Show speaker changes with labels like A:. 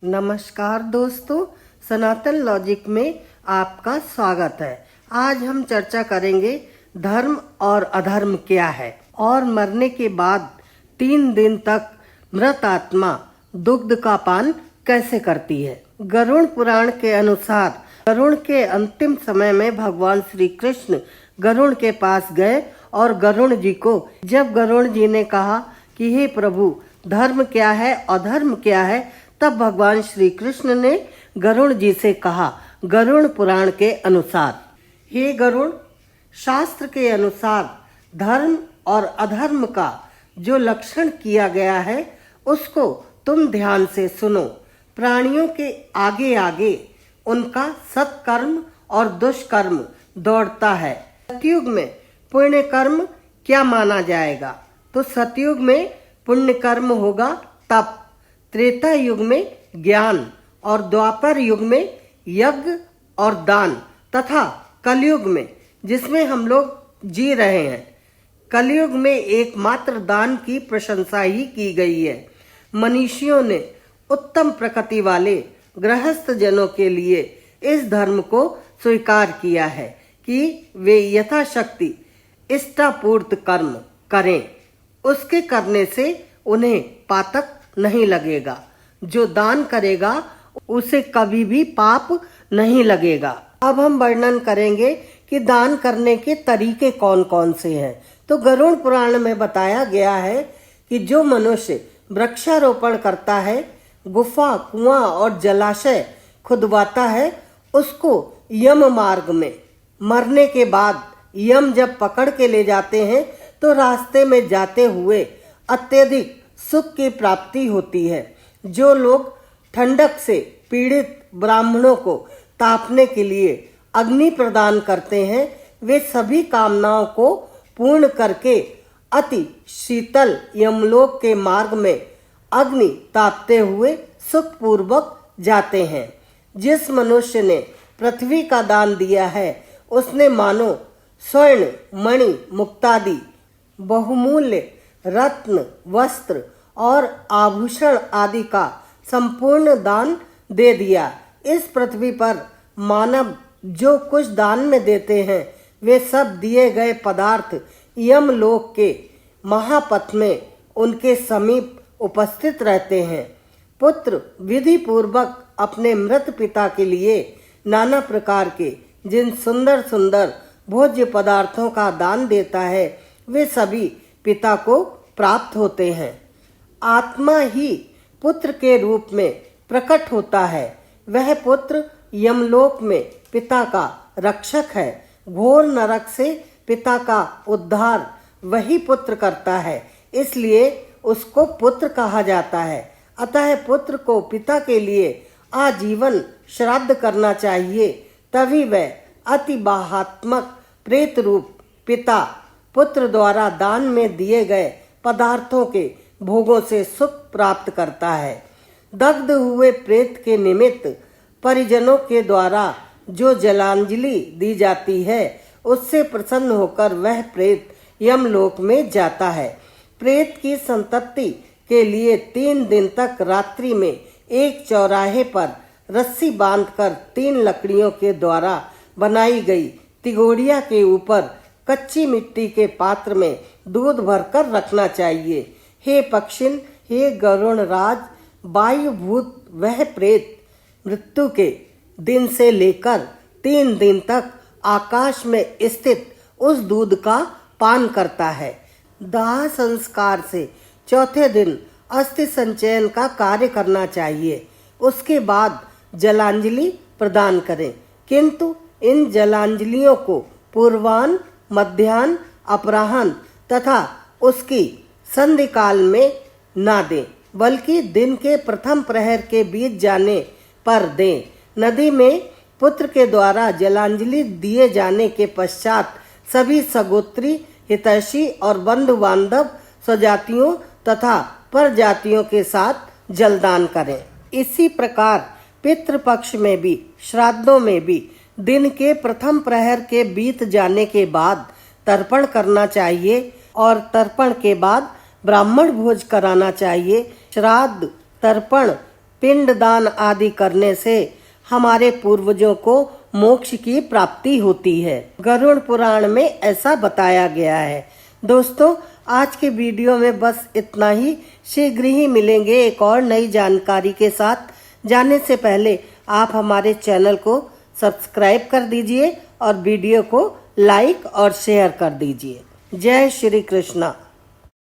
A: नमस्कार दोस्तों, सनातन लॉजिक में आपका स्वागत है। आज हम चर्चा करेंगे धर्म और अधर्म क्या है और मरने के बाद 3 दिन तक मृत आत्मा दुग्ध का पान कैसे करती है। गरुड़ पुराण के अनुसार गरुड़ के अंतिम समय में भगवान श्री कृष्ण गरुड़ के पास गए और गरुड़ जी को जब गरुड़ जी ने कहा कि हे प्रभु, धर्म क्या है अधर्म क्या है, तब भगवान श्री कृष्ण ने गरुड़ जी से कहा गरुड़ पुराण के अनुसार, हे गरुड़, शास्त्र के अनुसार धर्म और अधर्म का जो लक्षण किया गया है उसको तुम ध्यान से सुनो। प्राणियों के आगे आगे उनका सत्कर्म और दुष्कर्म दौड़ता है। सतयुग में पुण्य कर्म क्या माना जाएगा? तो सतयुग में पुण्य कर्म होगा तप, त्रेता युग में ज्ञान और द्वापर युग में यज्ञ और दान तथा कलयुग में, जिसमें हम लोग जी रहे हैं, कलयुग में एकमात्र दान की प्रशंसा ही की गई है। मनीषियों ने उत्तम प्रकृति वाले गृहस्थ जनों के लिए इस धर्म को स्वीकार किया है कि वे यथाशक्ति इष्टापूर्त कर्म करें। उसके करने से उन्हें पातक नहीं लगेगा। जो दान करेगा उसे कभी भी पाप नहीं लगेगा। अब हम वर्णन करेंगे कि दान करने के तरीके कौन कौन से हैं। तो गरुड़ पुराण में बताया गया है कि जो मनुष्य वृक्षारोपण करता है, गुफा, कुआं और जलाशय खुदवाता है, उसको यम मार्ग में मरने के बाद यम जब पकड़ के ले जाते हैं तो रास्ते में जाते हुए अत्यधिक सुख की प्राप्ति होती है। जो लोग ठंडक से पीड़ित ब्राह्मणों को तापने के लिए अग्नि प्रदान करते हैं, वे सभी कामनाओं को पूर्ण करके अति शीतल यमलोक के मार्ग में अग्नि तापते हुए सुखपूर्वक जाते हैं। जिस मनुष्य ने पृथ्वी का दान दिया है उसने मानो स्वर्ण, मणि, मुक्तादि बहुमूल्य रत्न, वस्त्र और आभूषण आदि का संपूर्ण दान दे दिया। इस पृथ्वी पर मानव जो कुछ दान में देते हैं वे सब दिए गए पदार्थ यमलोक के महापथ में उनके समीप उपस्थित रहते हैं। पुत्र विधि पूर्वक अपने मृत पिता के लिए नाना प्रकार के जिन सुंदर सुंदर भोज्य पदार्थों का दान देता है वे सभी पिता को प्राप्त होते हैं। आत्मा ही पुत्र के रूप में प्रकट होता है। वह पुत्र यमलोक में पिता का रक्षक है। घोर नरक से पिता का उद्धार वही पुत्र करता है, इसलिए उसको पुत्र कहा जाता है। अतः पुत्र को पिता के लिए आजीवन श्राद्ध करना चाहिए, तभी वह अति बाहात्मक प्रेत रूप पिता पुत्र द्वारा दान में दिए गए पदार्थों के भोगों से सुख प्राप्त करता है। दग्ध हुए प्रेत के निमित्त परिजनों के द्वारा जो जलांजलि दी जाती है उससे प्रसन्न होकर वह प्रेत यमलोक में जाता है। प्रेत की संतप्ति के लिए 3 दिन तक रात्रि में एक चौराहे पर रस्सी बांधकर 3 लकड़ियों के द्वारा बनाई गई तिगोड़िया के ऊपर कच्ची मिट्टी के पात्र में दूध भरकर रखना चाहिए। हे पक्षिन, हे गरुण राज, वायुभूत वह प्रेत मृत्यु के दिन से लेकर 3 दिन तक आकाश में स्थित उस दूध का पान करता है। दाह संस्कार से चौथे दिन अस्थि संचयन का कार्य करना चाहिए। उसके बाद जलांजलि प्रदान करें, किंतु इन जलांजलियों को पूर्वाह्न, मध्याह्न, अपराह्न तथा उसकी संधि काल में ना दें, बल्कि दिन के प्रथम प्रहर के बीत जाने पर दें। नदी में पुत्र के द्वारा जलांजलि दिए जाने के पश्चात सभी सगोत्री, हितैषी और बंधु बांधव स्वजातियों तथा परजातियों के साथ जलदान करें। इसी प्रकार पितृपक्ष में भी, श्राद्धों में भी दिन के प्रथम प्रहर के बीत जाने के बाद तर्पण करना चाहिए और तर्पण के बाद ब्राह्मण भोज कराना चाहिए। श्राद्ध, तर्पण पिंडदान आदि करने से हमारे पूर्वजों को मोक्ष की प्राप्ति होती है। गरुड़ पुराण में ऐसा बताया गया है। दोस्तों, आज के वीडियो में बस इतना ही। शीघ्र ही मिलेंगे एक और नई जानकारी के साथ। जाने से पहले आप हमारे चैनल को सब्सक्राइब कर दीजिए और वीडियो को लाइक और शेयर कर दीजिए। जय श्री कृष्णा।